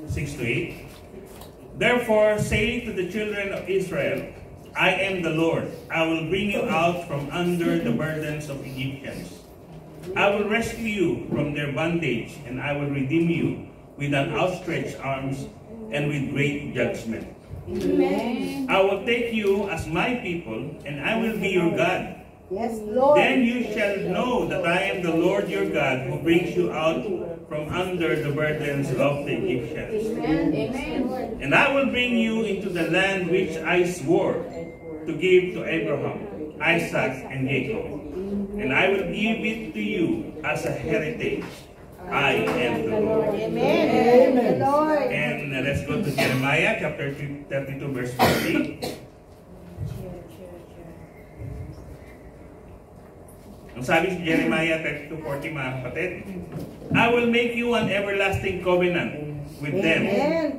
6 to 8. Therefore say to the children of Israel, I am the Lord. I will bring you out from under the burdens of Egyptians. I will rescue you from their bondage, and I will redeem you with an outstretched arms and with great judgment. Amen. I will take you as my people, and I will be your God. Yes, Lord. Then you shall know that I am the Lord your God, who brings you out from under the burdens of the Egyptians. Amen. Amen. And I will bring you into the land which I swore to give to Abraham, Isaac, and Jacob. And I will give it to you as a heritage. I am the Lord. Amen. Amen. Lord. And let's go to Jeremiah chapter 32 verse 40. Ang sabi si Jeremiah 32:40, mga kapatid, I will make you an everlasting covenant with them,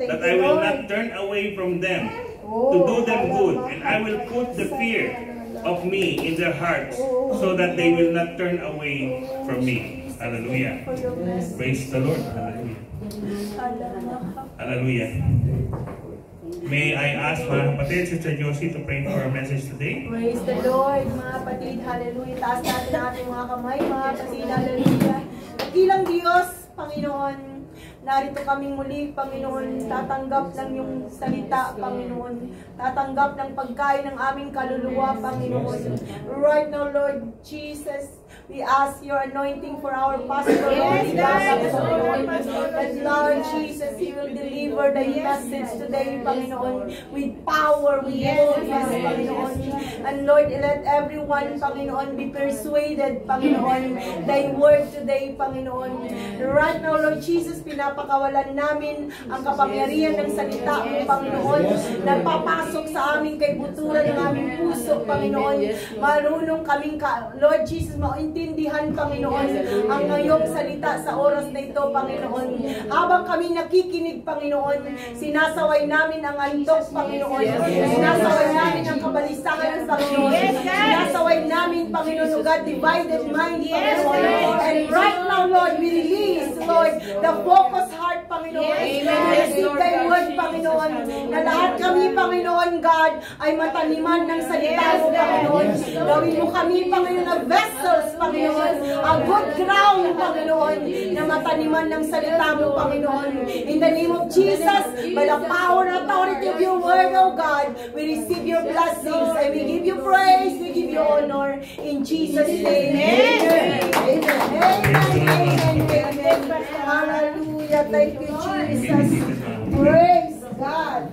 that I will not turn away from them to do them good, and I will put the fear of me in their hearts, so that they will not turn away from me. Hallelujah. Praise the Lord. Hallelujah. Hallelujah. May I ask mga kapatid, Sister Josie, to pray for our message today? Praise the Lord, mga kapatid. Hallelujah. Taas natin ang ating mga kamay, mga kapatid. Hallelujah. Dakilang Diyos, Panginoon, narito kaming muli, Panginoon. Tatanggap ng iyong salita, Panginoon. Tatanggap ng pagkain ng aming kaluluwa, Panginoon. Right now, Lord Jesus, we ask your anointing for our pastor, Lord. That Lord Jesus, He will deliver the message today, Panginoon, with power, with boldness, Panginoon. And Lord, let everyone, Panginoon, be persuaded, Panginoon, thy word today, Panginoon. Right now, Lord Jesus, pinapakawalan namin ang kapangyarihan ng salita mo, Panginoon, na papasok sa aming kaibuturan ng aming puso, Panginoon. Marunong kaming, Lord Jesus, maintindihan, Panginoon, ang iyong salita sa oras na ito, Panginoon. Habang kami nakikinig, Panginoon, sinasaway namin ang antok, Panginoon. Sinasaway namin ang kabalisahan, Panginoon. Sinasaway namin, Panginoon, O God, divided mind, Panginoon. And right now, Lord, we release, Lord, the focused heart, Panginoon. We receive thy word, Panginoon, na lahat kami, Panginoon, God, ay mataniman ng salita mo, Panginoon. Gawin mo kami, Panginoon, na vessels, Panginoon, a good ground, Panginoon, na mataniman ng salita mo, Panginoon. In the name of Jesus, by the power and authority of your word, O God, we receive your blessings, and we give you praise, we give you honor, in Jesus' name. Amen. Amen. Amen. Hallelujah. Thank you, Jesus. Praise God.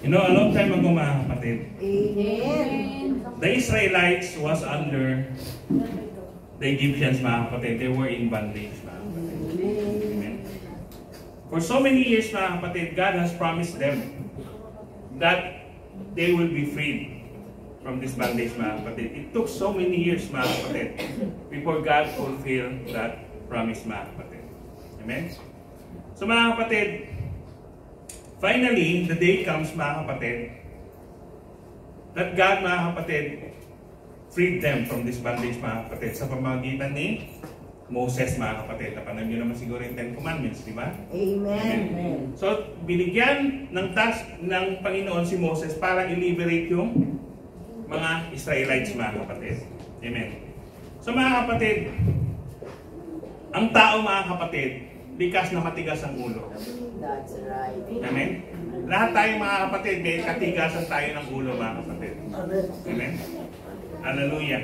You know, a long time ago, mga kapatid, Amen. the Israelites was under the Egyptians, mga kapatid. They were in bondage, mga kapatid. Amen. For so many years, mga kapatid, God has promised them that they will be freed from this bondage, mga kapatid. It took so many years, mga kapatid, before God fulfilled that promise, mga kapatid. Amen? So, mga kapatid, finally, the day comes, mga kapatid, that God, mga kapatid, freed them from this bondage, mga kapatid, sa pamamagitan ni Moses, mga kapatid. Napanood nyo naman siguro yung 10 Commandments, di ba? Amen. So, binigyan ng task ng Panginoon si Moses para i-liberate yung mga Israelites, mga kapatid. Amen. So, mga kapatid, ang tao, mga kapatid, likas na matigas ang ulo. That's right. Amen? Lahat tayo, mga kapatid, may katigasan tayo ng ulo, mga kapatid. Amen? Hallelujah.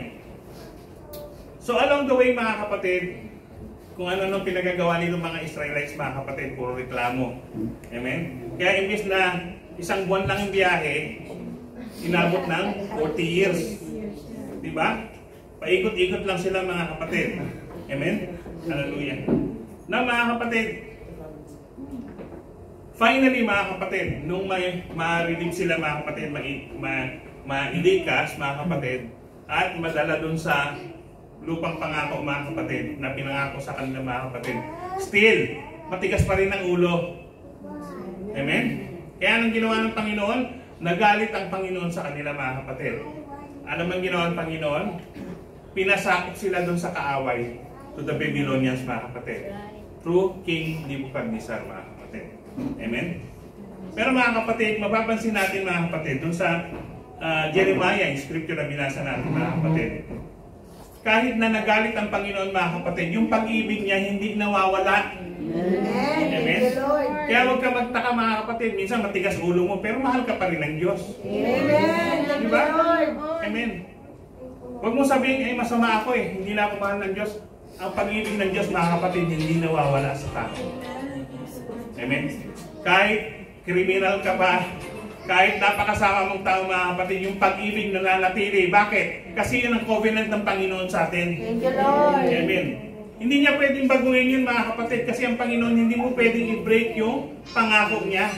So along the way, mga kapatid, kung ano nung pinagagawa nila mga Israelites, mga kapatid, puro reklamo. Amen? Kaya imbis na isang buwan lang yung biyahe, inabot ng 40 years. Diba? Paikot-ikot lang sila, mga kapatid. Amen? Hallelujah. Na, mga kapatid, finally, mga kapatid, nung ma-relieve sila, mga kapatid, ma-ilikas, mga kapatid, at madala dun sa lupang pangako, mga kapatid, na pinangako sa kanila, mga kapatid, still, matigas pa rin ang ulo. Amen? Kaya anong ginawa ng Panginoon? Nagalit ang Panginoon sa kanila, mga kapatid. Ano man ginawa ng Panginoon? pinasakop sila doon sa kaaway to the Babylonians, mga kapatid. Through King Nebuchadnezzar, mga kapatid. Amen? Pero mga kapatid, mapapansin natin mga kapatid, doon sa Jeremiah, yung scripture na binasa natin mga kapatid. Kahit na nagalit ang Panginoon mga kapatid, yung pag-ibig niya hindi nawawala. Amen? Kaya huwag ka magtaka mga kapatid, minsan matigas ulo mo, pero mahal ka pa rin ng Diyos. Amen. Diba? Amen. Huwag mo sabihin, ay masama ako eh, hindi na ako mahal ng Diyos. Ang pag-ibig ng Diyos mga kapatid, hindi nawawala sa tao. Amen? Kahit kriminal ka pa, kahit napakasama mong tao mga kapatid, yung pag-ibig na nanatili. Bakit? Kasi yun ang covenant ng Panginoon sa atin. Thank you, Lord. Amen. Hindi niya pwedeng baguhin yun mga kapatid, kasi ang Panginoon hindi mo pwedeng i-break yung pangako niya.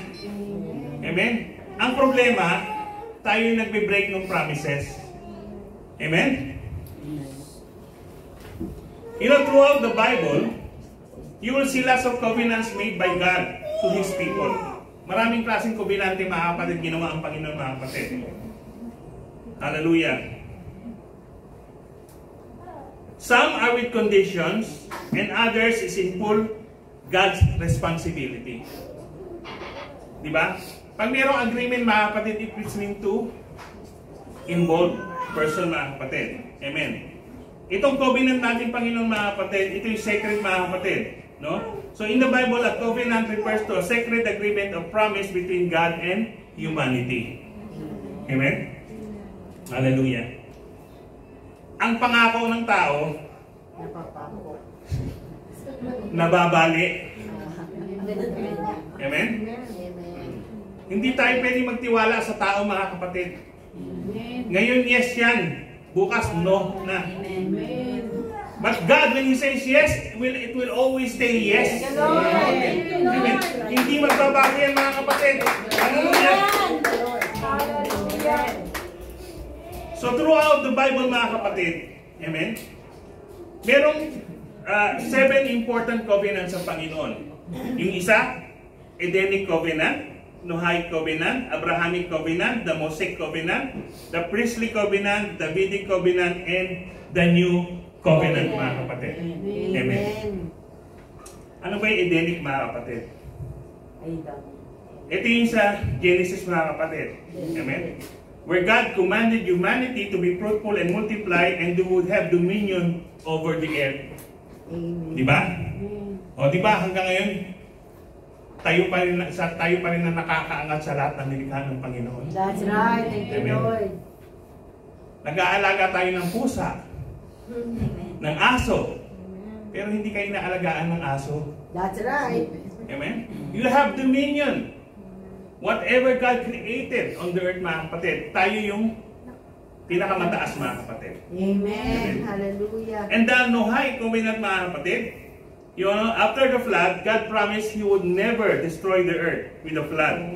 Amen? Ang problema, tayo yung nagbe-break ng promises. Amen? You know, throughout the Bible, you will see lots of covenants made by God to His people. Maraming klaseng kobenante mga kapatid ginawa ang Panginoon mga kapatid. Hallelujah. Some are with conditions and others is in full God's responsibility. Diba? Pag mayroong agreement mga kapatid, it means to involve person mga kapatid. Amen. Itong covenant natin Panginoon mga kapatid, ito yung sacred mga kapatid. No? So in the Bible, a covenant refers to a sacred agreement of promise between God and humanity. Amen? Hallelujah. Ang pangako ng tao, nababali. Amen? Hindi tayo pwede magtiwala sa tao mga kapatid. Ngayon yes yan, bukas no na. But God, when He says yes, it will always stay yes. Amen. Hindi magbabago yan mga kapatid. Hallelujah. So throughout the Bible mga kapatid, amen, merong 7 important covenants sa Panginoon. Yung isa, Edenic Covenant, Noahic Covenant, Abrahamic Covenant, the Mosaic Covenant, the Priestly Covenant, the Davidic Covenant, and the New Covenant, mga kapatid. Amen. Ano ba yung Edenic, mga kapatid? Ito yung sa Genesis, mga kapatid. Amen. Where God commanded humanity to be fruitful and multiply and they would have dominion over the earth. Diba? O diba hanggang ngayon, tayo pa rin na nakakaangat sa lahat ng nilikha ng Panginoon. That's right. Thank you, Lord. Nag-aalaga tayo ng pusa, ng aso, pero hindi kayo naalagaan ng aso. That's right. Amen? You have dominion. Whatever God created on the earth, mga kapatid, tayo yung pinakamataas, mga kapatid. Amen. Hallelujah. And the Noahic Covenant, mga kapatid, you know, after the flood, God promised He would never destroy the earth with the flood.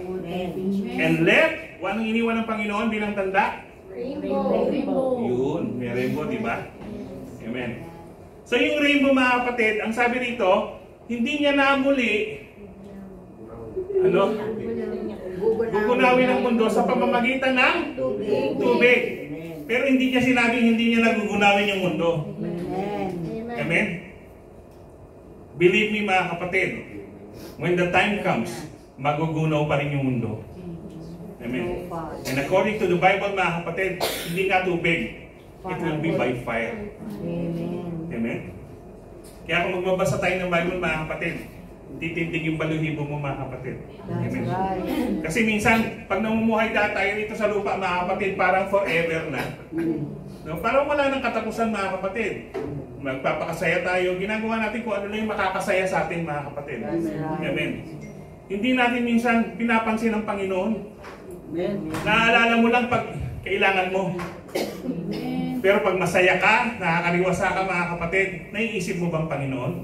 And left, anong iniwan ng Panginoon bilang tanda? Rainbow. Yun, may rainbow, di ba? Amen. So yung rainbow, mga kapatid, ang sabi rito, hindi niya namuli, gugunawin ang mundo sa pamamagitan ng tubig. Pero hindi niya sinabing hindi niya nagugunawin yung mundo. Amen? Believe me mga kapatid, when the time comes, magugunaw pa rin yung mundo. Amen? And according to the Bible mga kapatid, hindi nga tubig, it will be by fire. Amen? Kaya kung magbabasa tayo ng Bible mga kapatid, titindig yung baluhibo mo mga kapatid. Amen? Kasi minsan, pag namumuhay tayo dito sa lupa mga kapatid, parang forever na. No? Parang wala nang katapusan mga kapatid. Magpapakasaya tayo, ginagawa natin kung ano na yung makakasaya sa atin mga kapatid. Amen. Hindi natin minsan pinapansin ng Panginoon. Naaalala mo lang pag kailangan mo. Pero pag masaya ka, nakakaliwasa ka mga kapatid, naiisip mo bang Panginoon?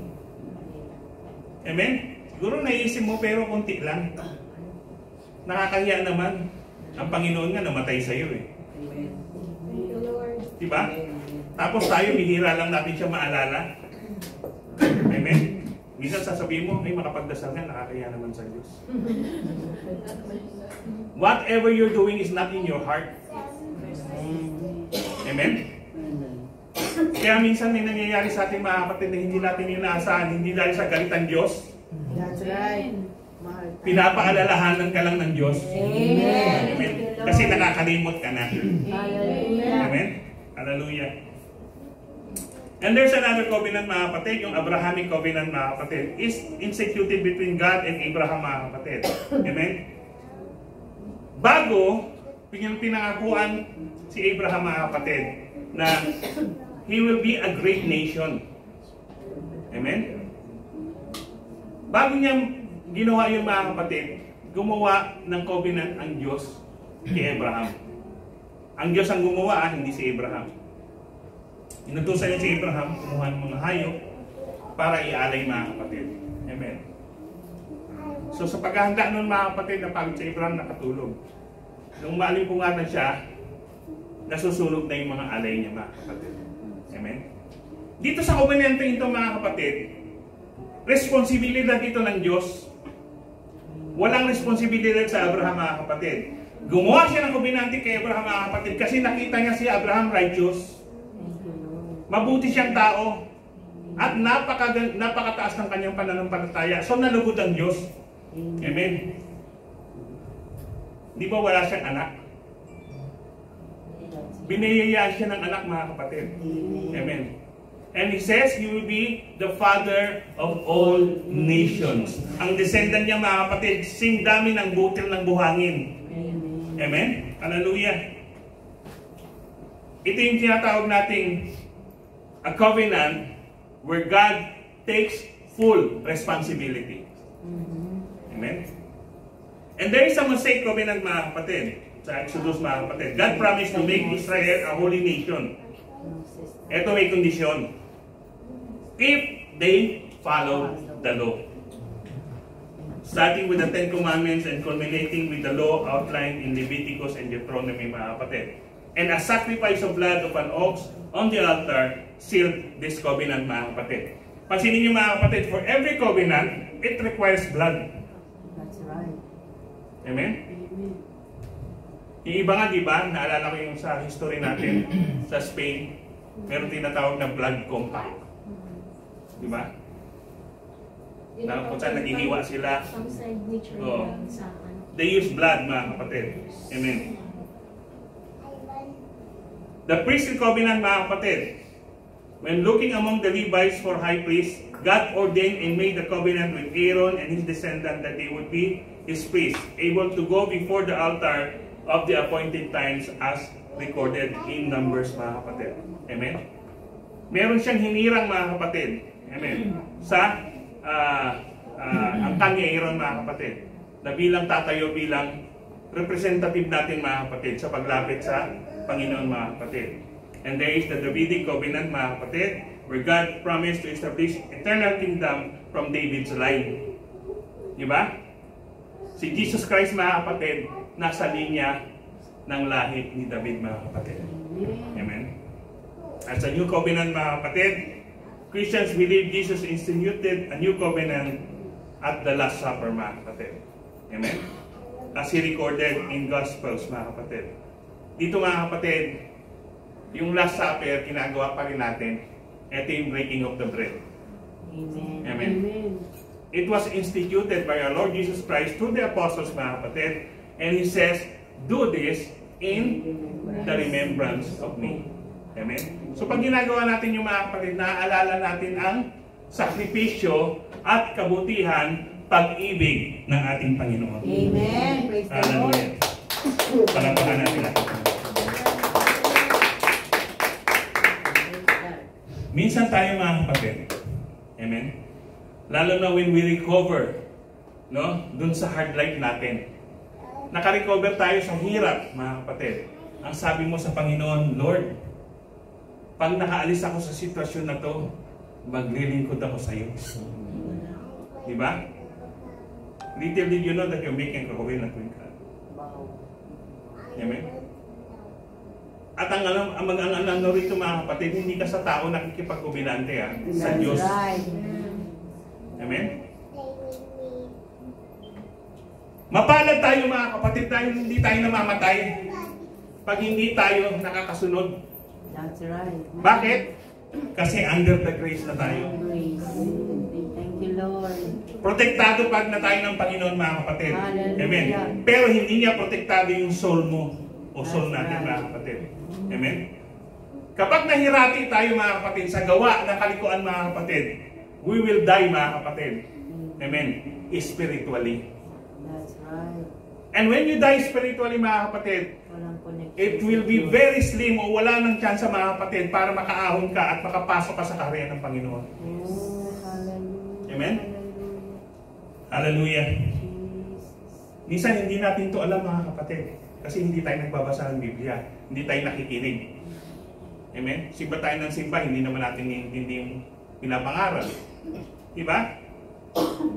Amen? Siguro naiisip mo pero konti lang. Nakakahiya naman. Ang Panginoon nga namatay sa iyo eh. Diba? Tapos tayo, bihira lang natin siya maalala. Amen? Minsan sasabihin mo, ay makapagdasal ka, nakakaya naman sa Diyos. Whatever you're doing is not in your heart. Amen? Kaya minsan may nangyayari sa ating mga kapatid na hindi natin inaasahan, hindi dahil sa galitan Diyos. That's right. Pinapaalalahanan ka lang ng Diyos. Amen. Amen. Kasi nakakalimot ka na. Hallelujah. Amen. Hallelujah. And there's another covenant, mga kapatid, yung Abrahamic covenant, mga kapatid, is instituted between God and Abraham, mga kapatid. Amen. Bago pinangakuan si Abraham, mga kapatid, na he will be a great nation. Amen. Bago niya ginawa yung mga kapatid, gumawa ng covenant ang Diyos kay Abraham. Ang Diyos ang gumawa, hindi si Abraham. Inutusan niya si Abraham, kumuha ng mga hayop para ialay, mga kapatid. Amen. So sa paghahanda nun, mga kapatid, napagod si Abraham, nakatulog. Nung maalimpungatan siya, nasusunog na yung mga alay niya, mga kapatid. Amen. Dito sa covenant ito, mga kapatid, responsibilidad ito ng Diyos. Walang responsibilidad sa Abraham, mga kapatid. Gumawa siya ng covenant kay Abraham, mga kapatid, kasi nakita niya si Abraham righteous. Mabuti siyang tao. At napakataas ng kanyang pananampalataya. So nalugod ang Diyos. Amen. Di ba wala siyang anak? Biniyayaan siya ng anak, mga kapatid. Amen. And he says, he will be the father of all nations. Ang descendant niya, mga kapatid, sing dami ng butil ng buhangin. Amen? Hallelujah. Ito yung tinatawag nating a covenant where God takes full responsibility. Amen? And there is a Mosaic covenant, mga kapatid, sa Exodus, mga kapatid. God promised to make Israel a holy nation. Ito may kondisyon. If they follow the law. Starting with the Ten Commandments and culminating with the law outlined in Leviticus and Deuteronomy, mga kapatid. And a sacrifice of blood of an ox on the altar sealed this covenant, mga kapatid. Pansinin niyo, mga kapatid, for every covenant, it requires blood. That's right. Amen? Yung iba nga, di ba, naalala ko yung sa history natin sa Spain, meron tinatawag na blood compact. Di ba? Na kung saan naghihiwa sila. Oh. They use blood, mga kapatid. Amen. The priestly covenant, mga kapatid. When looking among the Levites for high priest, God ordained and made the covenant with Aaron and his descendant that they would be his priests, able to go before the altar of the appointed times as recorded in Numbers, mga kapatid. Amen? Meron siyang hinirang, mga kapatid. Amen. Sa angkan ni Aaron, mga kapatid, na bilang tatayo, bilang representative natin, mga kapatid, sa paglapit sa Panginoon, mga kapatid. And there is the Davidic covenant, mga kapatid, where God promised to establish eternal kingdom from David's line. Diba? Si Jesus Christ, mga kapatid, nasa linya ng lahi ni David, mga kapatid. Amen. At sa New Covenant, mga kapatid, Christians believe Jesus instituted a new covenant at the Last Supper, mga kapatid. Amen? As he recorded in Gospels, mga kapatid. Dito, mga kapatid, yung Last Supper, ginagawa pa rin natin. Ito yung breaking of the bread. Amen. Amen. It was instituted by our Lord Jesus Christ to the apostles, mga kapatid. And he says, do this in the remembrance of me. Amen? So pag ginagawa natin yung, mga kapatid, naaalala natin ang sakripisyo at kabutihan, pag-ibig ng ating Panginoon. Amen. Praise the Lord. Hallelujah. Palapakan natin natin. Minsan tayo, mga kapatid, amen? Lalo na when we recover, no? Dun sa hard life natin. Naka-recover tayo sa hirap, mga kapatid. Ang sabi mo sa Panginoon, Lord, pag nakaalis ako sa sitwasyon na to, maglilingkod ako sa iyo. Diba? Little did you know that you're making a covenant with God. Amen? At ang ano rito, mga kapatid, hindi ka sa tao nakikipag-covenante, sa Diyos. Amen? Mapalad tayo, mga kapatid, dahil hindi tayo namamatay pag hindi tayo nakakasunod. That's right. Bakit? Kasi under the grace na tayo. Grace. Thank you, Lord. Protektado pa na tayo ng Panginoon, mga kapatid. Hallelujah. Amen. Pero hindi niya protektado yung soul mo o soul That's natin, right. mga kapatid. Amen. Kapag nahirati tayo, mga kapatid, sa gawa ng kalikuan, mga kapatid, we will die, mga kapatid. Amen. Spiritually. That's right. And when you die spiritually, mga kapatid, Walang connection. it will be very slim o wala ng chance, mga kapatid, para makaahon ka at makapasok ka sa kaharian ng Panginoon. Oh, hallelujah. Amen? Hallelujah. Hallelujah. Jesus. Minsan hindi natin to alam, mga kapatid, kasi hindi tayo nagbabasa ng Biblia, hindi tayo nakikinig. Amen? Simba tayo ng simba, hindi naman natin hindi yung pinapangaral. Diba?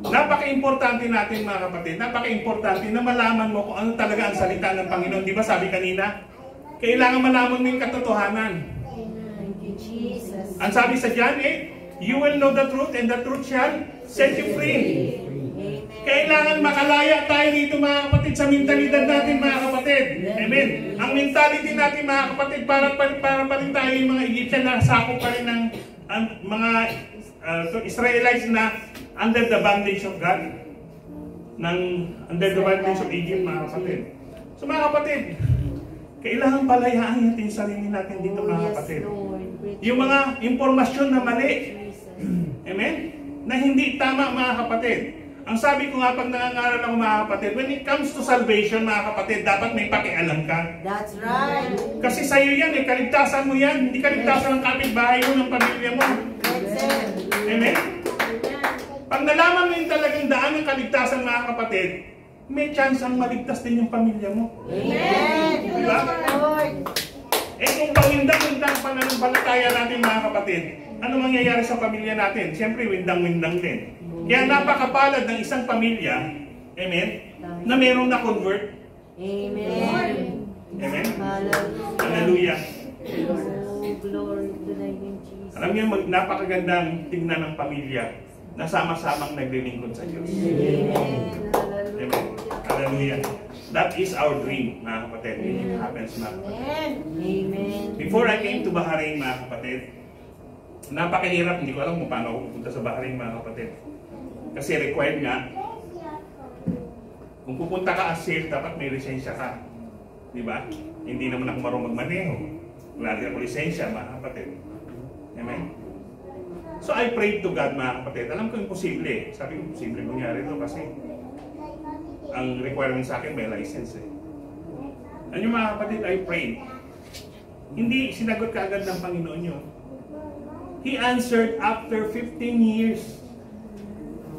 Napaka-importante natin, mga kapatid, napaka-importante na malaman mo kung ano talaga ang salita ng Panginoon. Di ba sabi kanina? Kailangan malaman mo yung katotohanan. Thank you, Jesus. Ang sabi sa John 8, you will know the truth and the truth shall set you free. Amen. Kailangan makalaya tayo dito, mga kapatid, sa mentalidad natin, mga kapatid. Amen. Ang mentality natin, mga kapatid, para pa rin tayo yung mga Egyptian na sakop pa rin ng mga Israelites na under the bondage of God. Under the bondage of Egypt, mga kapatid. So, mga kapatid, kailangan palayaan natin yung sarili natin dito, mga kapatid. Yung mga impormasyon na mali, amen, na hindi tama, mga kapatid. Ang sabi ko nga pag nangangaral ako, mga kapatid, when it comes to salvation, mga kapatid, dapat may pakialam ka. That's right. Kasi sa'yo yan, kaligtasan mo yan. Hindi kaligtasan ng kapitbahay mo, ng pamilya mo. That's it. Amen? Pag nalaman mo yung talagang daan ng kaligtasan, mga kapatid, may chance ang maligtas din yung pamilya mo. Amen. Diba? Lord. Eh kung pawindang-windang pananampalataya natin, mga kapatid, ano mangyayari sa pamilya natin? Siyempre, windang-windang din. Kaya napakapalad ng isang pamilya, amen, na mayroong na-convert. Amen. Amen? Hallelujah. Hallelujah. Oh, glory to thy name, Jesus. Alam niyo, napakagandang tingnan ng pamilya na sama-samang naglilingkod sa Diyos. Amen. Amen. Hallelujah. That is our dream, mga kapatid. It happens, mga kapatid. Amen. Before I came to Bahrain, mga kapatid, napakahirap. Hindi ko alam kung paano ako pupunta sa Bahrain, mga kapatid. Kasi required nga, kung pupunta ka as safe, dapat may lisensya ka. Di ba? Hindi naman ako marunong magmaneho. Wala din ako lisensya, mga kapatid. Amen? So I prayed to God, mga kapatid. Alam ko imposible. Sabi ko, imposible mangyari ito kasi ang requirement sa akin may license eh. Ano yung mga kapatid, I prayed. Hindi sinagot ka agad ng Panginoon yun. He answered after 15 years.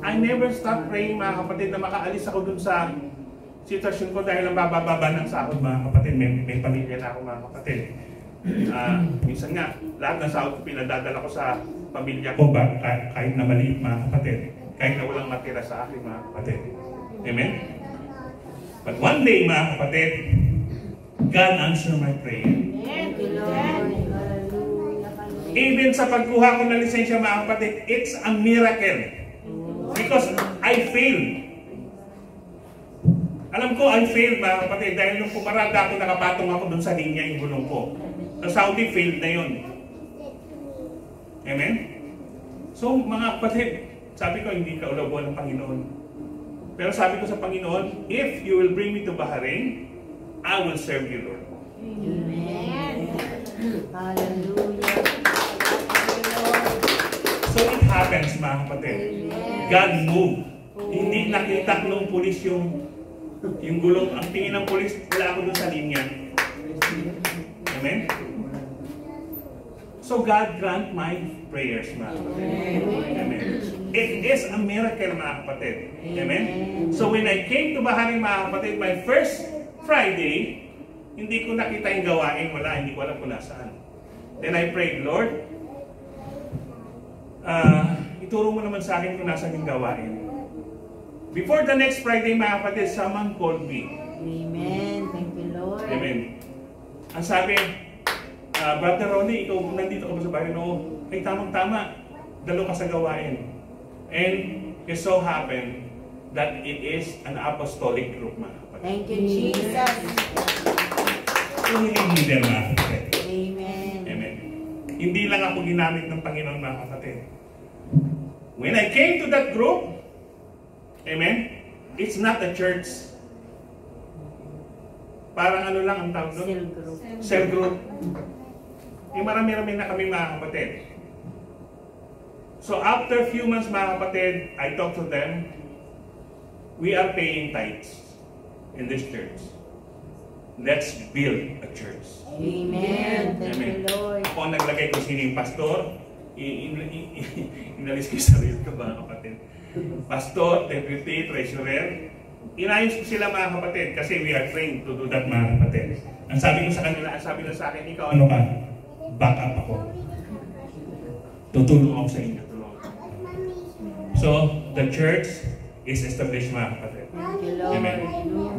I never stopped praying, mga kapatid, na makaalis ako dun sa sitwasyon ko dahil ang bababa ng sahod, mga kapatid. May pamilya na ako, mga kapatid. Minsan nga, lahat ng sahod ko pinadadala ko sa pamilya ko ba, kahit na maliit, mga kapatid. Kahit na walang matira sa akin, mga kapatid. Amen? But one day, mga kapatid, God answered my prayer. Thank you, Lord. Hallelujah. Even sa pagkuha ko ng lisensya, mga kapatid, it's a miracle. Because I failed. Alam ko, I failed, mga kapatid, dahil nung pumarada ako, nakapatong ako dun sa linya yung gulong ko. Sa Saudi, failed na yun. Amen? So, mga kapatid, sabi ko, hindi ka ulabuan ng Panginoon. Pero sabi ko sa Panginoon, if you will bring me to Bahrain, I will serve you, Lord. Amen. Hallelujah. So it happens, mga kapatid. God moved. Hindi nakita nung pulis yung gulong. Ang tingin ng pulis, wala ako dun sa linya. Amen? So God grant my prayers, mga kapatid. Amen. It is a miracle, mga kapatid. Amen? So when I came to Bahrain, mga kapatid, my first Friday, hindi ko nakita yung gawain. Wala, hindi ko alam kung nasaan. Then I prayed, Lord, ituro mo naman sa akin kung nasaan yung gawain. Before the next Friday, mga kapatid, someone called me. Amen. Thank you, Lord. Amen. Ang sabi, Brother Ronnie, ikaw nandito ka ba sa bahay? No, ay tamang-tama, dalo ka sa gawain. And it so happened that it is an apostolic group, mga kapatid. Thank you, Jesus. Yung leader, mga kapatid. Amen. Amen. Hindi lang ako ginamit ng Panginoon, mga kapatid. When I came to that group, amen, it's not a church. Parang ano lang ang tawag doon? Cell group. Cell group. Yung marami-rami na kami, mga kapatid. So after a few months, mga kapatid, I talked to them. We are paying tithes in this church. Let's build a church. Amen. Thank Amen. you, Lord. Ako ang naglagay kung sino yung pastor. Inalis ko yung sarili ko, mga kapatid. Pastor, deputy, treasurer. Inayos ko sila, mga kapatid, kasi we are trained to do that, mga kapatid. Ang sabi ko sa kanila, ang sabi nila sa akin, ikaw ano ka? Back up ako. Tutulong ako sa inyo. Tulong ako. So, the church is established, mga kapatid. Thank you, Lord. Amen.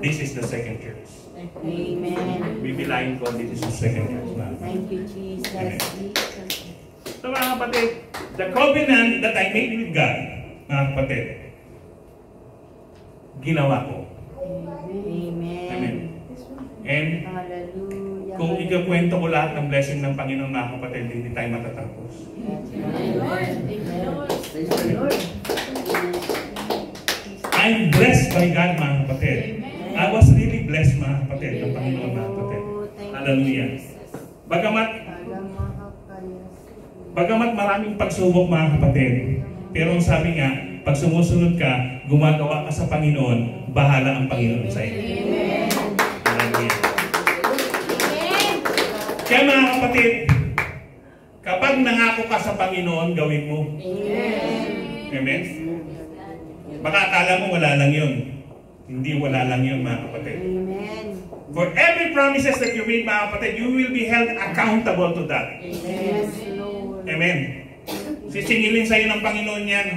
This is the second church. Amen. Bibilahin ko, this is the second church, mga kapatid. Thank you, Jesus. Amen. So, mga kapatid, the covenant that I made with God, mga kapatid, ginawa ko. Amen. Amen. And Hallelujah. kung ikakwento ko lahat ng blessing ng Panginoon, mga kapatid, hindi tayo matatapos. I'm blessed by God, mga kapatid. I was really blessed, mga kapatid, ng Panginoon, mga kapatid. Hallelujah. Bagamat maraming pagsubok, mga kapatid, pero ang sabi nga, pag sumusunod ka, gumagawa ka sa Panginoon, bahala ang Panginoon sa iyo. Hallelujah. Kaya, mga kapatid, kapag nangako ka sa Panginoon, gawin mo. Amen? Baka akala mo wala lang yun. Hindi wala lang yun, mga kapatid. Amen. For every promises that you made, mga kapatid, you will be held accountable to that. Yes, Lord. Amen. Sisingilin sa'yo ng Panginoon yan.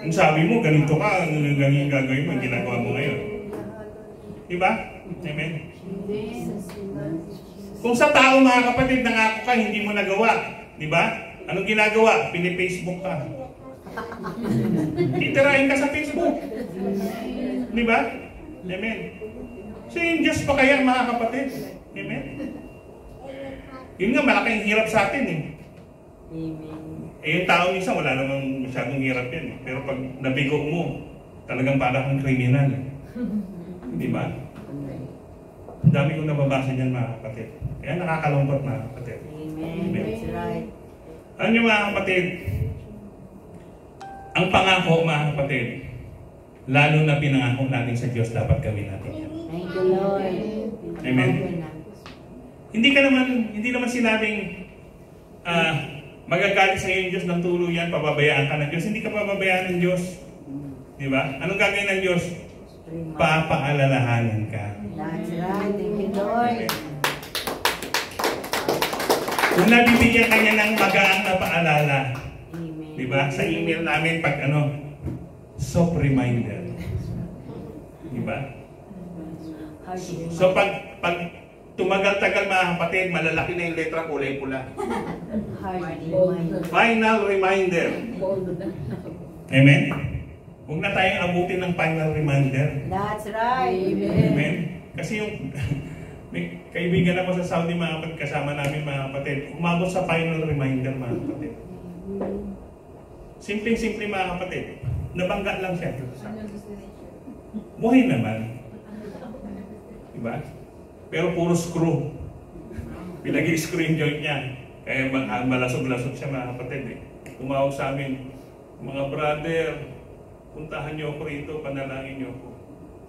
Ang sabi mo, ganito ka, ganyan gagawin mo, ginagawa mo ngayon. Diba? Amen. Kung sa tao, mga kapatid, nangako ka, hindi mo nagawa. Diba? Anong ginagawa? Pini-Facebook ka. Titirahin ka sa Facebook. Diba? Amen. So yung Diyos pa kaya, mga kapatid? Amen. Yun nga, malaking hirap sa atin eh. Amen. Eh, yung tao minsan, wala namang masyadong hirap yan. Pero pag nabigo mo, talagang parang kang kriminal. Di ba? Ang dami kong nababasa niyan, mga kapatid. Kaya nakakalungkot, mga kapatid. Amen. That's right. Ano yung mga kapatid? Ang pangako, mga kapatid, lalo na pinangako natin sa Diyos, dapat gawin natin yan. Thank you, Lord. Amen. Hindi naman sinabing, magagalit sa iyo yung Diyos ng tuluyan, pababayaan ka ng Diyos. Hindi ka pababayaan ng Diyos. Di ba? Anong gagawin ng Diyos? Papaalalahanan ka. That's right. Thank you, Lord. Kung nabibigyan ka niya ng magaang na paalala, Amen. di ba? Sa email namin, pag soft reminder. Di ba? So pag tumagal-tagal, mga kapatid, malalaki na yung letra, kulay pula. Final reminder. Amen? Huwag na tayong abutin ng final reminder. That's right. Amen? Kasi yung may kaibigan ako sa Saudi, mga kapatid, kasama namin, mga kapatid, umabot sa final reminder, mga kapatid. Simpleng-simple, mga kapatid. Nabangga lang siya. Buhay naman. Diba? Pero puro screw. Pinag-i-screw yung joint niya. Kaya malasog-lasog siya, mga kapatid. Tumawag sa amin, mga brother, puntahan niyo ako rito, panalangin niyo ako.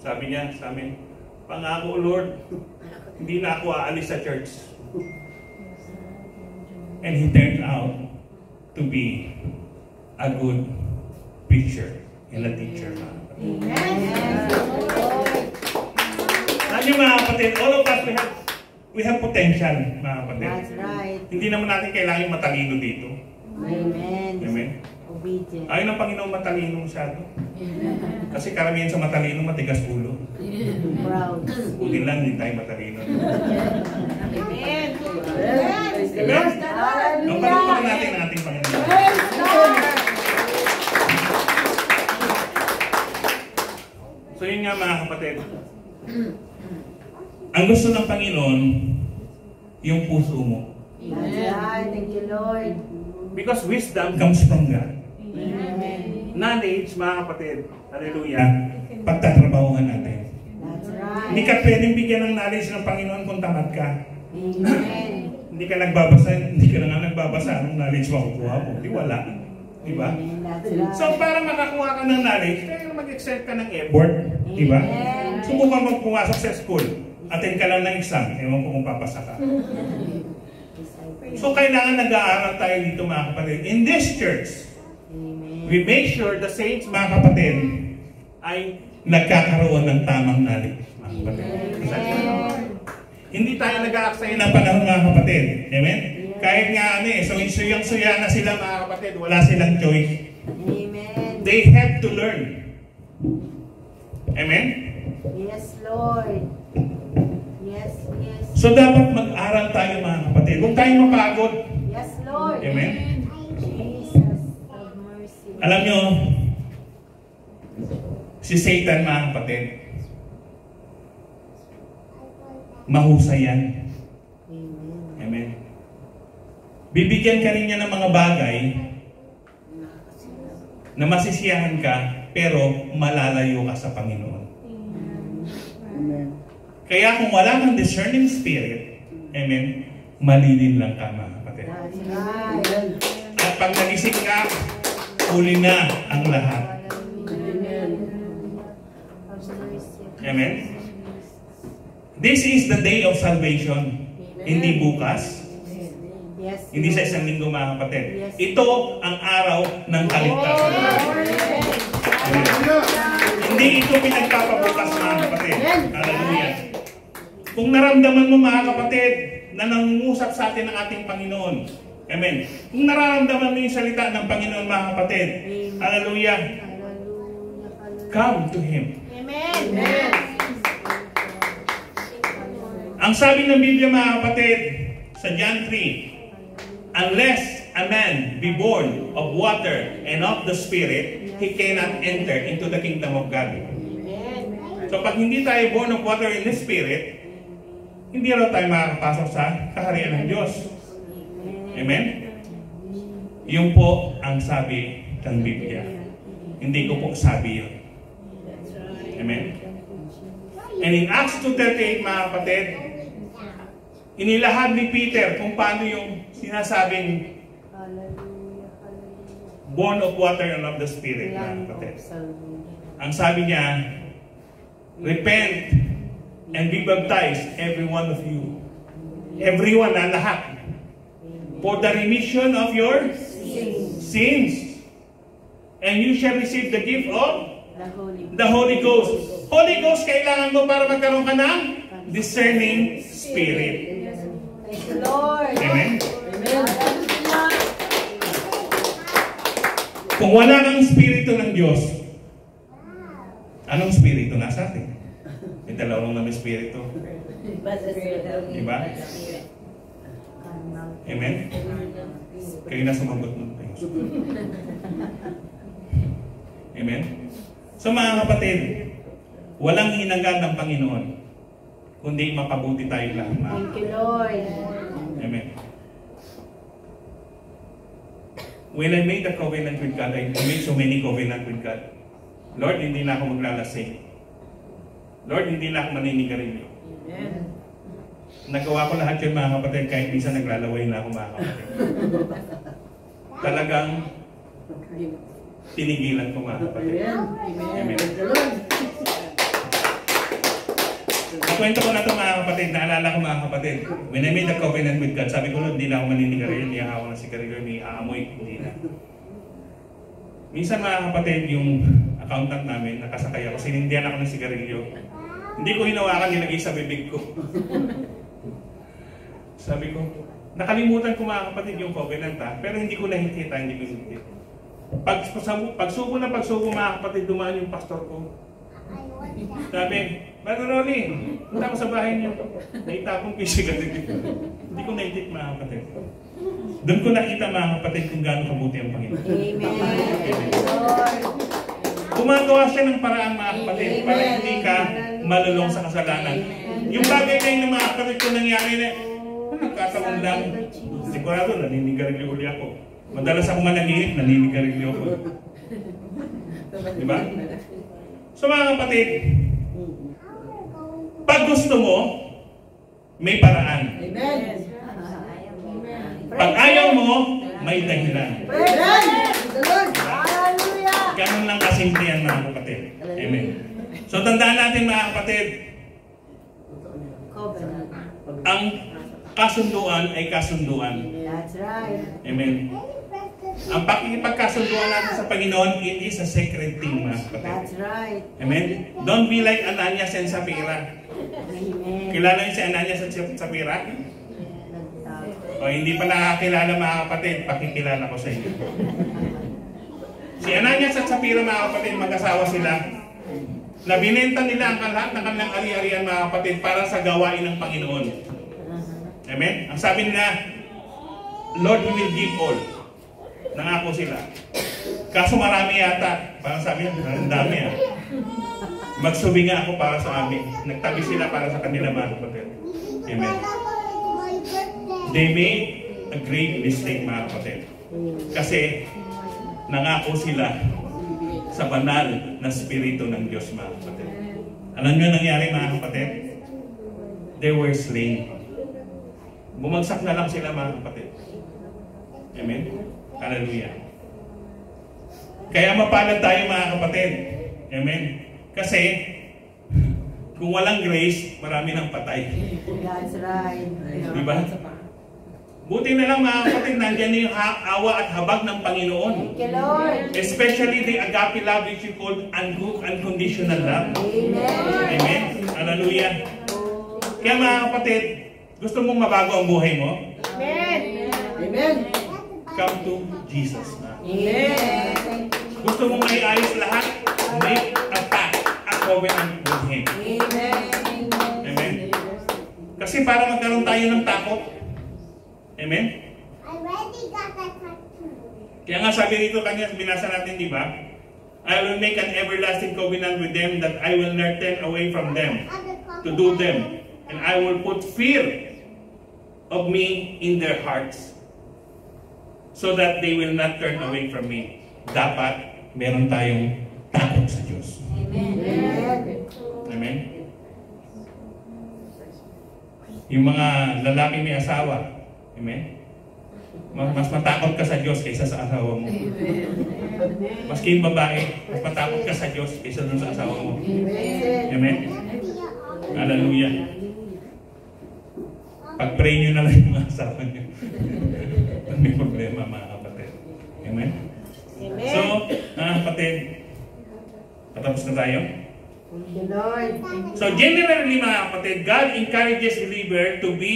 Sabi niya sa amin, pangako, Lord, hindi na ako aalis sa church. And he turned out to be a good preacher and a teacher. Ano mga kapatid, all of us, we have potential, mga kapatid. That's right. Hindi naman natin kailangan matalino dito. Amen. Amen. Obedient. Ayaw ng Panginoon matalino masyado. Kasi karamihan sa matalino, matigas ulo. Proud. Buti lang, hindi tayo matalino. Amen. Amen? Ang palugpakan natin ang ating Panginoon. So yun nga, mga kapatid. Ang gusto ng Panginoon, yung puso mo. That's right. Thank you, Lord. Because wisdom comes from God. Amen. Knowledge, mga kapatid, hallelujah, pagtatrabahuhan natin. That's right. Hindi ka pwedeng bigyan ng knowledge ng Panginoon kung tamad ka. Amen. Hindi ka nagbabasa, hindi ka na nga nagbabasa, anong knowledge makukuha mo? Di wala. Diba? That's right. So, para makakuha ka ng knowledge, kaya mag-exert ka ng effort. Diba? Amen. Subukan mo pumasok sa school. Attend ka lang ng exam. Ewan ko kung papasa ka. So, kailangan nag-aaral tayo dito, mga kapatid. In this church, we make sure the saints, mga kapatid, ay nagkakaroon ng tamang knowledge, mga kapatid. Hindi tayo nag-aaksaya ng panahon, mga kapatid. Amen? Kahit nga so suyang-suya na sila, mga kapatid, wala silang choice. Amen. They have to learn. Amen? Yes, Lord. Yes, yes. So dapat mag-aral tayo, mga kapatid. Huwag tayo mapagod. Yes, Lord. Amen? Jesus, have mercy. Alam nyo, si Satan, mga kapatid, mahusay yan. Amen. Bibigyan ka rin niya ng mga bagay na masisiyahan ka, pero malalayo ka sa Panginoon. Amen. Kaya kung wala kang discerning spirit, amen, malilin lang ka, mga kapatid. That's right. At pag nagising ka, huli na ang lahat. Amen? This is the day of salvation. Hindi bukas. Yes. Hindi sa isang linggo, mga kapatid. Yes. Ito ang araw ng kaligtasan. Amen. Hindi ito pinagpapabukas, mga kapatid. Hallelujah. Kung naramdaman mo, mga kapatid, na nangungusap sa atin ng ating Panginoon. Amen. Kung nararamdaman mo yung salita ng Panginoon, mga kapatid. Hallelujah. Come to Him. Amen. Ang sabi ng Biblia, mga kapatid, sa John 3, unless a man be born of water and of the Spirit, he cannot enter into the kingdom of God. So pag hindi tayo born of water and the Spirit, hindi raw tayo makakapasok sa kaharian ng Diyos. Amen? Yung po ang sabi ng Biblia. Hindi ko po sabi yun. Amen? And in Acts 2:38, mga kapatid, inilahad ni Peter kung paano yung sinasabing born of water and of the Spirit, mga kapatid. Ang sabi niya, repent and be baptized, every one of you. Everyone na lahat. For the remission of your sins. And you shall receive the gift of the Holy Ghost. Holy Ghost kailangan mo para magkaroon ka ng discerning spirit. Thank you, Lord. Amen? Amen. Kung wala kang spirito ng Diyos, anong spirito nasa atin? May dalawang naman spirito. Diba? Amen? Kayo na sumagot nun. Amen? So mga kapatid, walang hinanggan ng Panginoon, kundi mapabuti tayo lahat. Thank you, Lord. Amen. When I made the covenant with God, I made so many covenant with God. Lord, hindi na ako maglalasing. Lord, hindi na ako maninigarilyo. Nagawa ko lahat yun, mga kapatid, kahit minsan naglalaway na ako, mga kapatid. Talagang tinigilan ko, mga kapatid. Amen. Kwento ko na ito, mga kapatid. Naalala ko, mga kapatid. When I made the covenant with God, sabi ko, hindi na ako maninigarilyo, hindi ako ng sigarilyo, hindi aamoy, hindi na. Minsan, mga kapatid, yung accountant namin, nakasakay ako, sinindihan ako ng sigarilyo. Hindi ko hinawakan, nilagay sa bibig ko. Sabi ko, nakalimutan ko, mga kapatid, yung covenant, pero hindi ko nakikita, hindi ko nakikita. Pagsubo na pagsubo, mga kapatid, dumaan yung pastor ko. Sabi, Brother Rolly, punta ko sa bahay niyo. Naitapong ko yung sigarilyo. Hindi ko nakikita, mga kapatid. Doon ko nakita, mga kapatid, kung gaano kabuti ang Panginoon. Amen. Gumagawa siya ng paraan, mga kapatid, para hindi ka malulong sa kasalanan. Yung bagay kayo ng mga kapatid ko nangyari na, Kung nagkataon lang, sigurado naninigarilyo uli ako. Madalas ako managinip, naninigarilyo ako. Diba? So mga kapatid, pag gusto mo, may paraan. Amen. Pag ayaw mo, may dahilan. Hallelujah. Ganun lang kasimple yan mga kapatid. Amen. So tandaan natin mga kapatid, Covenant. ang kasunduan ay kasunduan. That's right. Amen. Ang pakikipagkasunduan natin sa Panginoon, it is a sacred thing mga kapatid. That's right. Amen. Don't be like Ananias and Sapphira. Amen. Kilala niyo si Ananias at Sapphira? O hindi pa nakakilala mga kapatid, pakikilala ko sa inyo. Si Ananias at Sapphira mga kapatid, mag-asawa sila. Na binenta nila ang lahat ng kanilang ari-arian mga kapatid para sa gawain ng Panginoon. Amen? Ang sabi nila, Lord, we will give all. Nangako sila. Kaso marami yata. Parang sabi niya, ang dami ah. Magsubi nga ako para sa amin. Nagtabi sila para sa kanila mga kapatid. Amen. They made a great mistake mga kapatid. Kasi nangako sila sa banal na spirito ng Diyos mga kapatid. Alam niyo nangyari mga kapatid? They were slain. Bumagsak na lang sila mga kapatid. Amen? Hallelujah. Kaya mapalad tayo mga kapatid. Amen? Kasi kung walang grace, marami nang patay. That's right. Diba? Buti na lang mga kapatid, nandiyan yung awa at habag ng Panginoon. Thank you, Lord. Especially the agape love which you call unconditional love. Amen. Amen? Hallelujah. Kaya mga kapatid, gusto mong mabago ang buhay mo? Amen. Amen. Come to Jesus na. Amen. Gusto mong maiayos lahat? Make a pact, a covenant with Him. Amen. Amen? Kasi para magkaroon tayo ng takot. Amen? Kaya nga sabi rito kanya, binasa natin, di ba? I will make an everlasting covenant with them that I will not turn away from them to do them. And I will put fear of me in their hearts so that they will not turn away from me. Dapat meron tayong takot sa Diyos. Amen. Amen? Yung mga lalaki may asawa, amen? Mas matakot ka sa Diyos kaysa sa asawa mo. Maski yung babae, mas matakot ka sa Diyos kaysa dun sa asawa mo. Amen? Hallelujah. Pag-pray nyo na lang yung mga asawa nyo. May problema mga kapatid. Amen? Amen. So, mga kapatid, patapos na tayo. Thank you, Lord. So generally mga kapatid, God encourages believers to be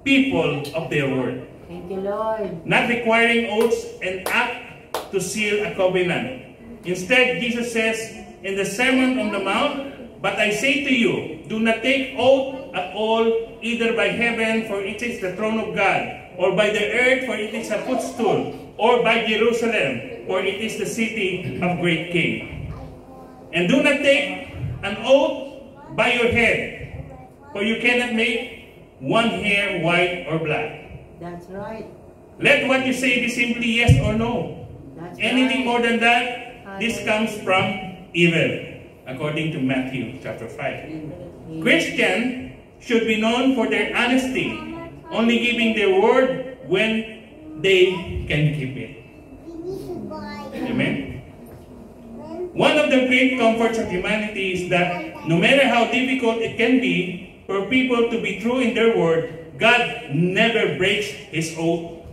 people of their word. Thank you, Lord. Not requiring oaths and act to seal a covenant. Instead, Jesus says in the Sermon on the Mount, "But I say to you, do not take oath at all, either by heaven, for it is the throne of God, or by the earth, for it is a footstool, or by Jerusalem, for it is the city of great King. And do not take an oath by your head, for you cannot make one hair white or black. That's right. Let what you say be simply yes or no. That's Anything right. more than that, this comes from evil, according to Matthew chapter 5. Christians should be known for their honesty, only giving their word when they can keep it. Amen? One of the great comforts of humanity is that no matter how difficult it can be for people to be true in their word, God never breaks His oath.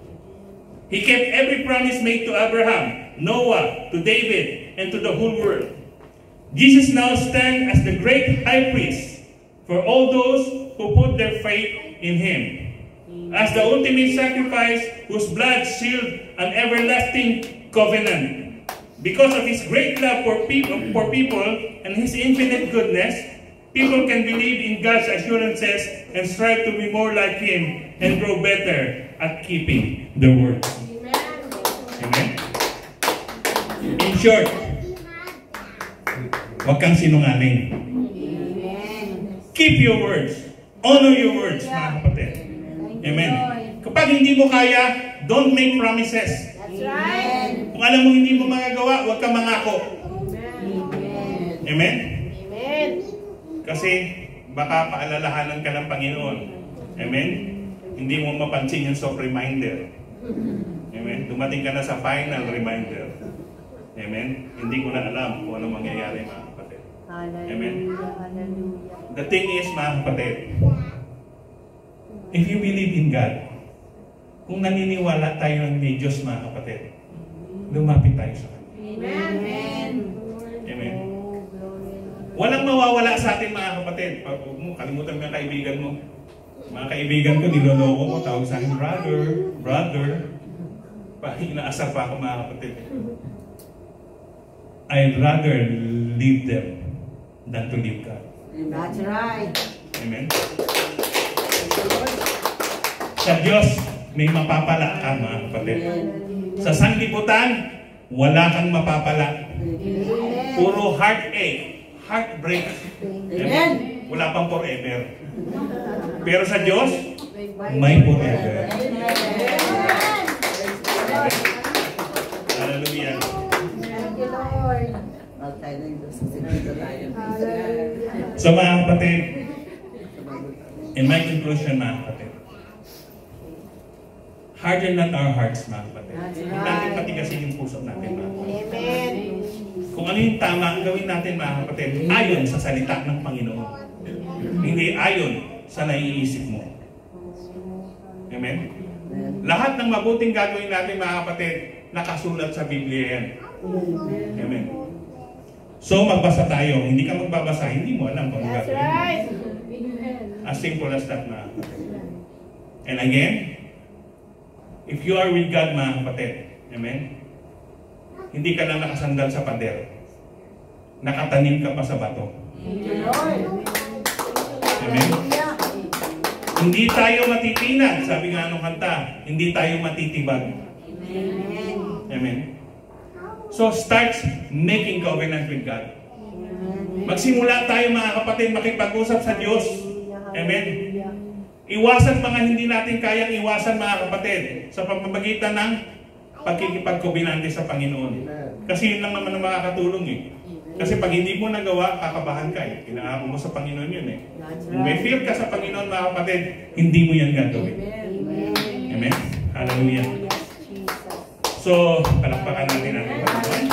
He kept every promise made to Abraham, Noah, to David, and to the whole world. Jesus now stands as the great high priest for all those who put their faith in Him. As the ultimate sacrifice whose blood sealed an everlasting covenant. Because of His great love for people and His infinite goodness, people can believe in God's assurances and strive to be more like Him and grow better at keeping the word. Amen? In short, huwag kang sinungaling. Amen. Keep your words. Honor your words, mga kapatid. hindi mo kaya, don't make promises. That's right. Kung alam mo hindi mo magagawa, huwag kang mangako. Amen? Amen. Kasi baka paalalahanan ka ng Panginoon. Amen? Hindi mo mapansin yung soft reminder. Amen? Dumating ka na sa final reminder. Amen? Hindi ko na alam kung ano mangyayari, mga kapatid. Amen? Hallelujah. The thing is, mga kapatid, if you believe in God, kung naniniwala tayo ng may Diyos, mga kapatid, lumapit tayo sa Kanya. Amen. Amen? Walang mawawala sa atin, mga kapatid. Pag mo, kalimutan mo yung kaibigan mo. Mga kaibigan ko, niloloko ko, tawag sa akin, brother. Inaasar pa ako, mga kapatid. I'd rather leave them than to leave God. That's right. Amen? Sa Diyos, may mapapala ka, mga kapatid. Sa sanlibutan, wala kang mapapala. Puro heartache, heartbreak. Amen? Wala pang forever. Pero sa Diyos, may forever. Hallelujah. Thank you, Lord. So mga kapatid, in my conclusion, mga kapatid, harden not our hearts, mga kapatid. Hindi natin patigasin yung puso natin, mga kapatid. Amen. Kung ano yung tama ang gawin natin, mga kapatid, ayon sa salita ng Panginoon. Hindi ayon sa naiisip mo. Amen? Lahat ng mabuting gagawin natin, mga kapatid, nakasulat sa Biblia yan. Amen? So, magbasa tayo. Hindi ka magbabasa, hindi mo alam kung ano That's gagawin. right. As simple as that, mga kapatid. And again, if you are with God, mga kapatid, amen? Hindi ka lang nakasandal sa pader. Nakatanim ka pa sa bato. Thank you, Lord. Amen? Hindi tayo matitinag. Sabi nga nung kanta, hindi tayo matitibag. Amen. Amen? So, start making covenant with God. Magsimula tayo, mga kapatid, makipag-usap sa Diyos. Amen? Iwasan mga hindi natin kayang iwasan, mga kapatid, sa pamamagitan ng pagkikipagkobinante sa Panginoon. Kasi yun lang naman ang makakatulong eh. Kasi pag hindi mo nagawa, kakabahan ka eh. Inaako mo sa Panginoon yun eh. Kung may fear ka sa Panginoon, mga kapatid, hindi mo yan gagawin. Amen? Hallelujah. So, palakpakan natin ang Panginoon.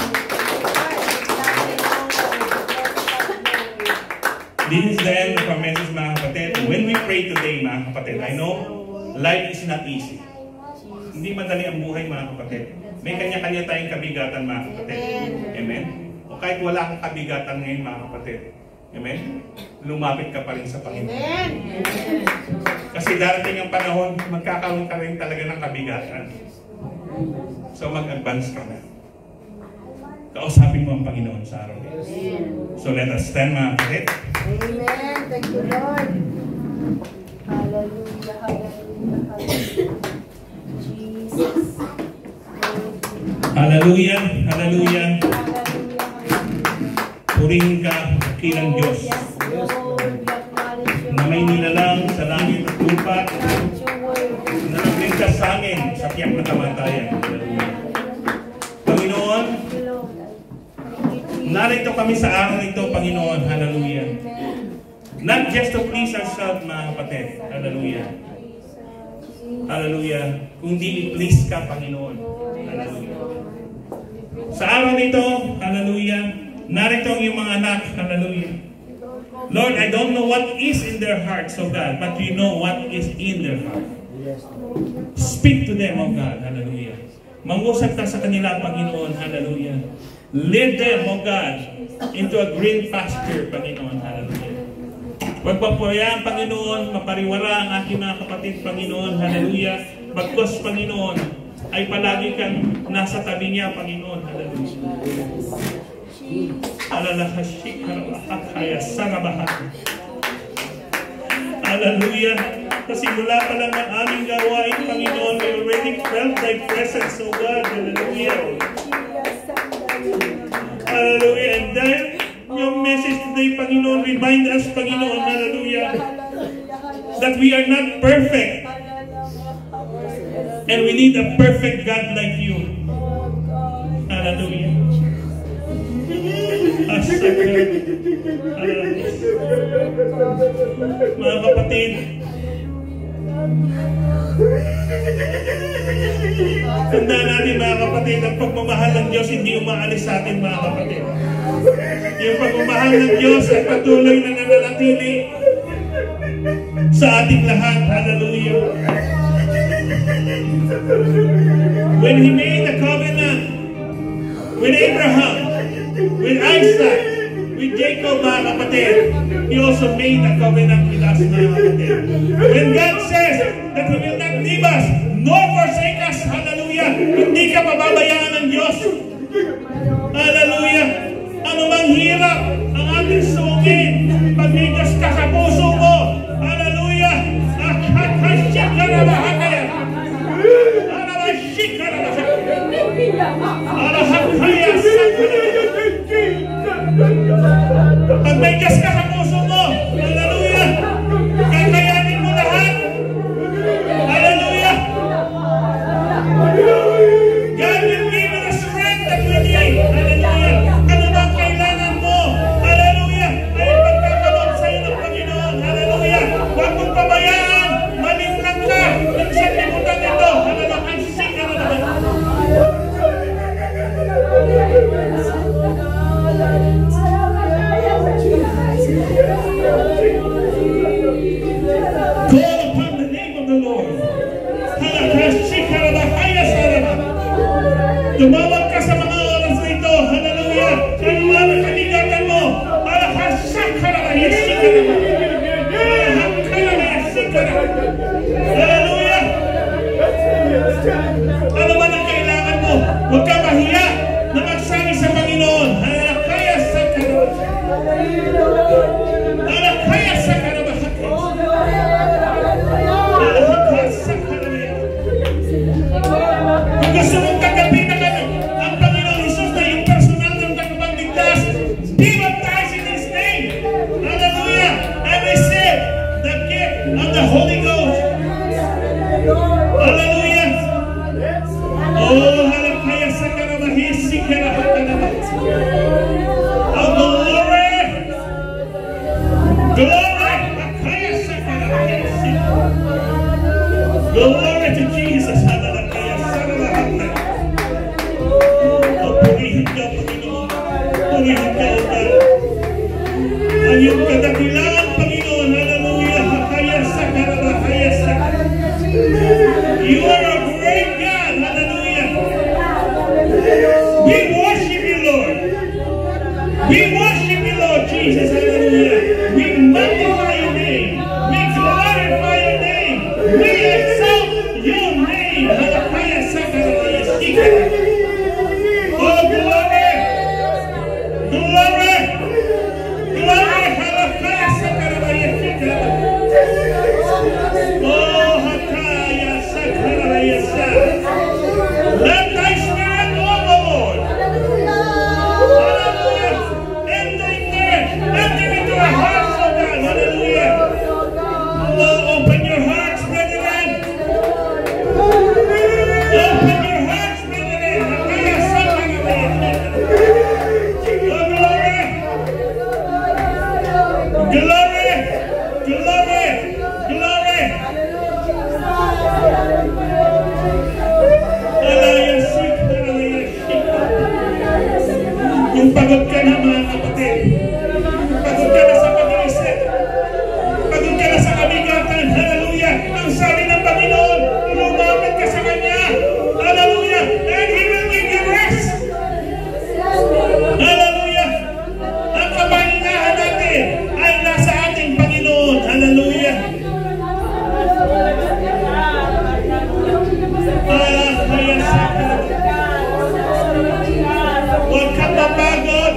This is the end of our message, mga kapatid. When we pray today, mga kapatid, I know life is not easy. Hindi madali ang buhay, mga kapatid. May kanya-kanya tayong kabigatan, mga kapatid. Amen? O kahit wala kang kabigatan ngayon, mga kapatid. Amen? Lumapit ka pa rin sa Panginoon. Amen. Kasi darating ang panahon, magkakaroon ka rin talaga ng kabigatan. So mag-advance ka na. Kausapin mo ang Panginoon sa araw. So let us stand, mga kapatid. Amen. Thank you, Lord. Hallelujah. Hallelujah. Hallelujah. Jesus. Hallelujah. Hallelujah. Hallelujah. Purihin ka, kilang Diyos. Yes, Lord. Na may nilalang sa langit at lupa. Na nagligtas sa amin sa tiyak na kamatayan. Hallelujah. Panginoon, narito kami sa araw nito, Panginoon. Hallelujah. Not just to please ourselves, mga kapatid. Hallelujah. Hallelujah. Kundi i-please ka, Panginoon. Hallelujah. Sa araw nito, hallelujah, narito ang iyong mga anak. Hallelujah. Lord, I don't know what is in their hearts, oh God, but you know what is in their heart. Speak to them, oh God. Hallelujah. Mangusap ka sa kanila, Panginoon. Hallelujah. Lead them, oh God, into a green pasture, Panginoon. Hallelujah. Huwag pa po yan, Panginoon, mapariwara ang aking mga kapatid, Panginoon. Hallelujah. Bagkos, Panginoon, ay palagi kang nasa tabi niya, Panginoon. Hallelujah. Hallelujah. Kasi mula pa lang ang aming gawain, Panginoon, we already felt thy presence, oh God. Hallelujah. Hallelujah. And then, your message today, Panginoon, remind us, Panginoon, hallelujah, that we are not perfect. And we need a perfect God like you. Hallelujah. Mga kapatid, tandaan natin mga kapatid, ang pagmamahal ng Diyos hindi umaalis sa atin mga kapatid. Yung pagmamahal ng Diyos ay patuloy na nananatili sa ating lahat. Hallelujah. When He made a covenant with Abraham, with Isaac, with Jacob, mga kapatid, He also made a covenant with us, mga kapatid. When God says that He will not leave us nor forsake us, hallelujah, hindi ka pababayaan ng Diyos. Hallelujah. Ano mang hirap ang ating sungin, pag may Diyos ka sa puso mo, hallelujah, pag may Diyos ka sa puso mo, hallelujah, kakayanin mo lahat. Hallelujah. God will give you the strength that you need. Hallelujah. Ano bang kailangan mo? Hallelujah. Ay pagkakaloob sa iyo ng Panginoon. Hallelujah. Huwag mong pabayaan. Malimlang ka. Minsan limutan ito. Hallelujah. Ang sika na naman. Call upon the name of the Lord. Tumawag ka sa mga oras na ito. Hallelujah. Ano mga kanigatan mo? Hallelujah. Ano man ang kailangan mo? Huwag ka mahiya na magsabi sa Panginoon. Halakaya sa karabahan. Halakaya sa karabahan. Halakaya sa karabahan. Kung gusto mong kagapin ang Panginoon Jesus na yung personal ng tagapagligtas, be baptized in His name. Hallelujah. And receive the gift of the Holy Ghost. Hallelujah. Oh, halakaya sa karabahan. Sikara sa karabahan. Oh, glory. Glory. Halakaya sa karabahan. Glory to Jesus. Halakaya sa karabahan. Purihin ka, Panginoon. Purihin ka, O God. Ang iyong kadakilaan, Panginoon. Hallelujah. Hakaya sa karabahaya sa. You are a great God. Hallelujah. We worship you, Lord. We worship you, Lord Jesus. Hallelujah. We magnify your name. We glorify your name. We exalt your name. Hakaya sa karabahaya sa. Oh, glory! Glory! Glory! Halakaya sa karabayan. Oh, hakaya sa karabayan. Let thy spirit move, O Lord. Hallelujah! Enter into our hearts, O God. Hallelujah! Oh, open your hearts, brethren. Open your hearts, brethren. Hakaya sa karabayan. Glory! Glory! Glory! Alayasik, alayasik. Kung pagod ka na mga kapatid, pagod ka na sa pag-iisip, pagod ka na sa kabigatan, hallelujah, ang sabi ng Panginoon, lumapit ka sa Kanya, hallelujah, and He will give you rest. Hallelujah. Ang kapahingahan natin ay nasa ating Panginoon. Hallelujah. Huwag kang mapagod.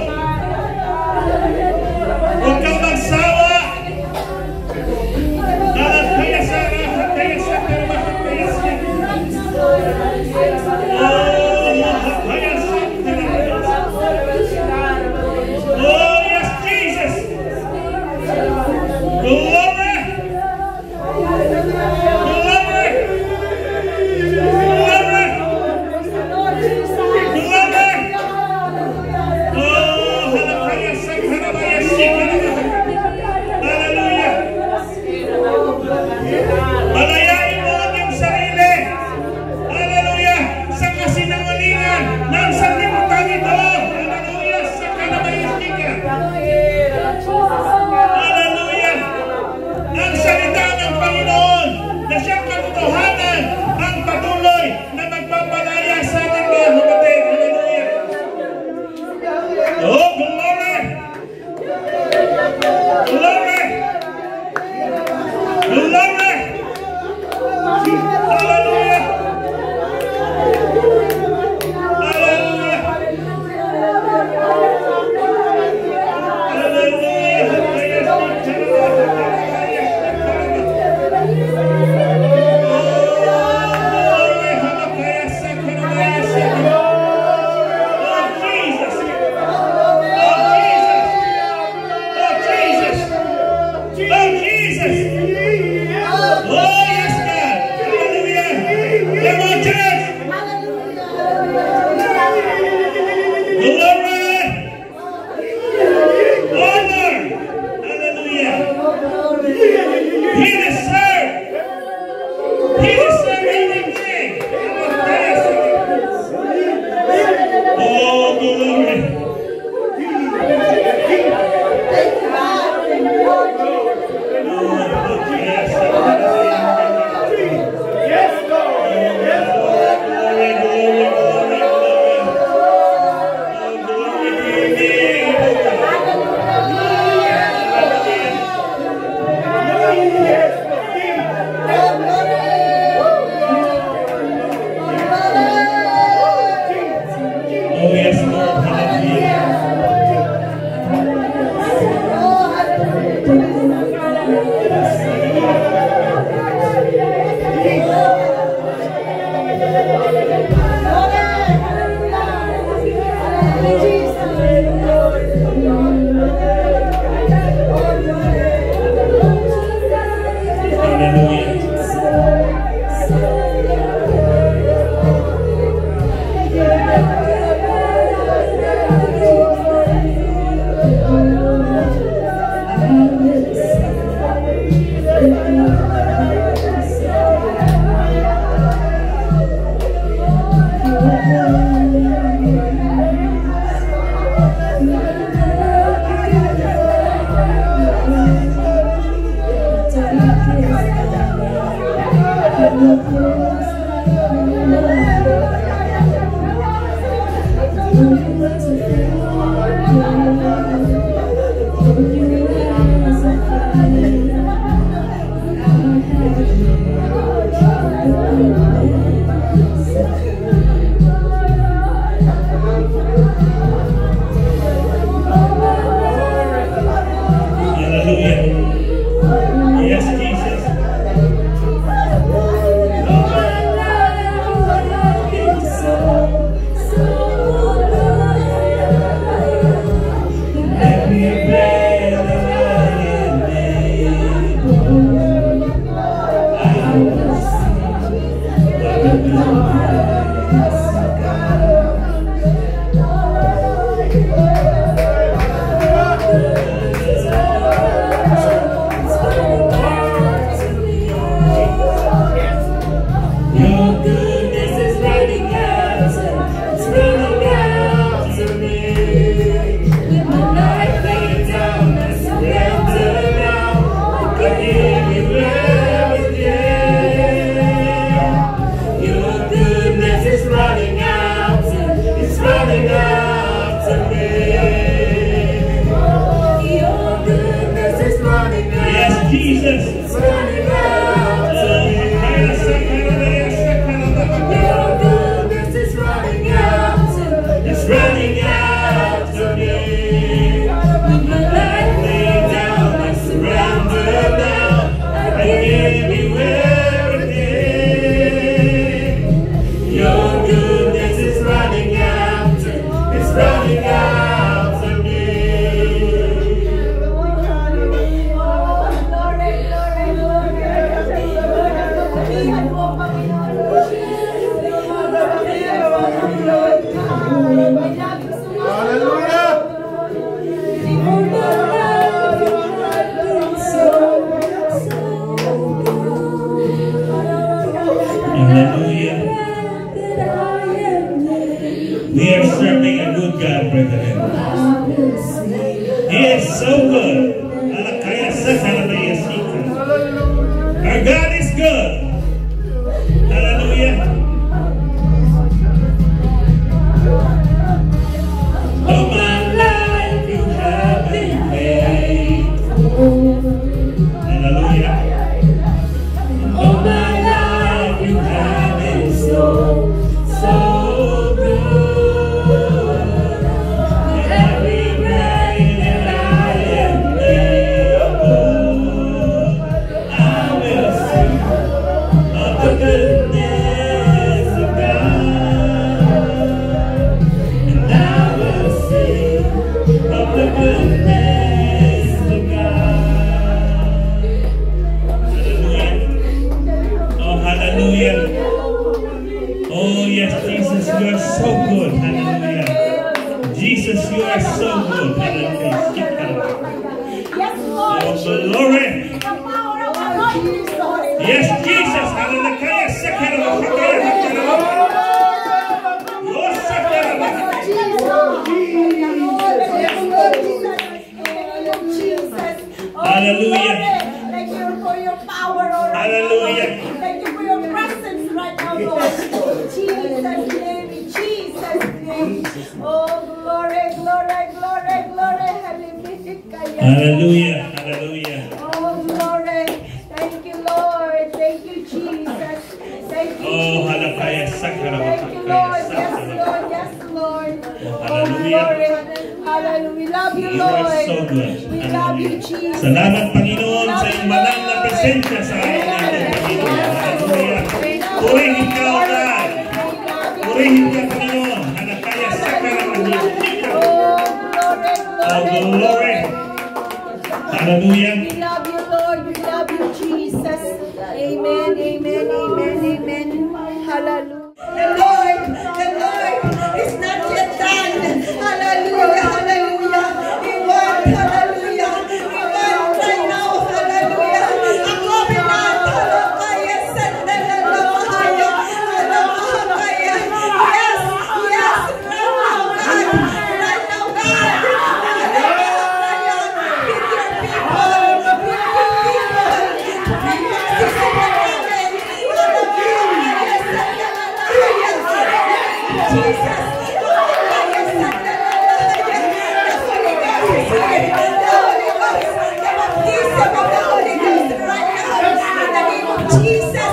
Jesus.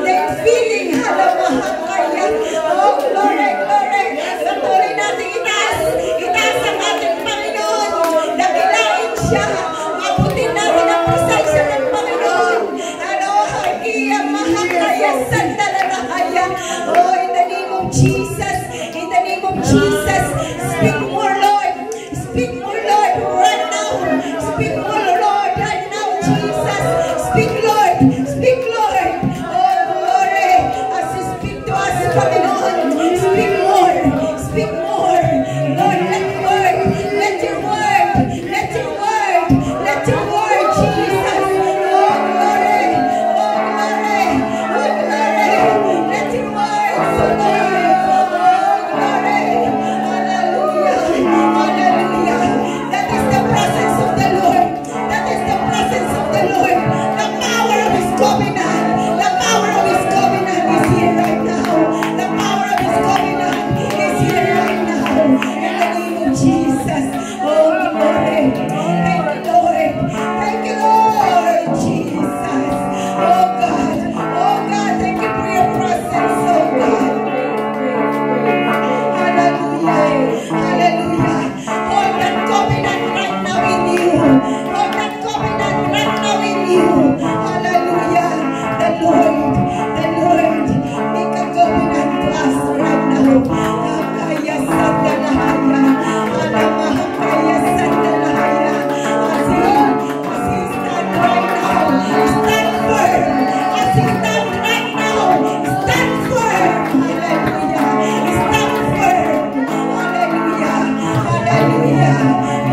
They're feeling, halamahakaya. Oh, glory, glory. Patuloy natin itaas ang ating Panginoon. Nakilain siya. Mabutin natin ang presensya ng Panginoon. Ano, hakiya, mahakaya, sandalalahaya. Oh, in the name of Jesus, in the name of Jesus, speak more, Lord. Speak more, Lord, right now. Speak more, Lord, right now, Jesus. Speak, Lord. Speak, Lord. Oh, glory. As you speak to us, Panginoon, speak more. Speak more. Lord, let your word, let your word, let your word, Jesus. Oh, glory. Oh, glory. Oh, glory. Let your word, so Lord. Oh, glory. Hallelujah. Hallelujah. That is the presence of the Lord. That is the presence of the Lord. The power of His covenant. The power of His covenant is here right now. The power of His covenant is here right now. In the name of Jesus. Oh, glory. Thank you, Lord. Thank you, Lord Jesus. Oh, God. Oh, God. Thank you for your presence, oh, God. Hallelujah. Hallelujah. Hold that covenant right now in you. Hold that covenant right now in you. Hallelujah. The Lord, make a covenant to us right now. Hakaya sandalahaya. Alamahakaya sandalahaya. As he stand right now, stand firm. As he stand right now, stand firm. Hallelujah. Stand firm. Hallelujah. Hallelujah.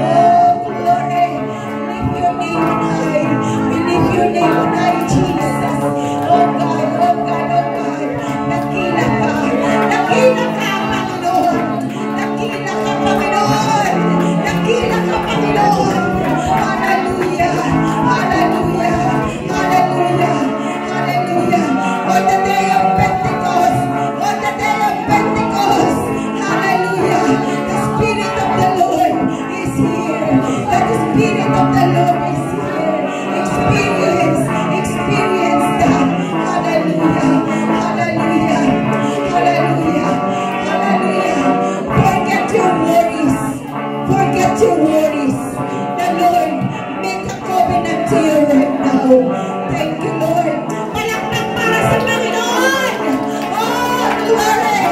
Oh, glory. Lift your name on high. We lift your name on high, Jesus. Oh God, oh God, oh God. Nakila ka. Nakila ka, Panginoon. Nakila ka, Panginoon. Nakila ka, Panginoon. Hallelujah. Hallelujah. Hallelujah. Hallelujah. On the day of Pentecost. On the day of Pentecost. Hallelujah. The Spirit of the Lord is here. The Spirit of the Lord is here. Experience that. Hallelujah. Hallelujah. Hallelujah. Hallelujah. Forget your worries. Forget your worries. The Lord make a covenant to you right now. Thank you, Lord. Palakpak para sa Panginoon. Oh, glory.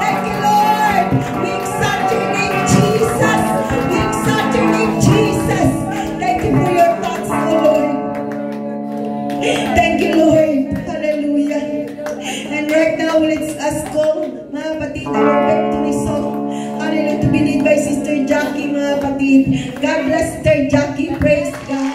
Thank you, Lord. We exalt your name, Jesus. We exalt your name, Jesus. Thank you for your thoughts, oh Lord. Thank you, Lord. Hallelujah. And right now, let's ask ko, mga kapatid, our victory song. Hallelujah. To be led by Sister Jackie, mga kapatid. God bless Sister Jackie. Praise God.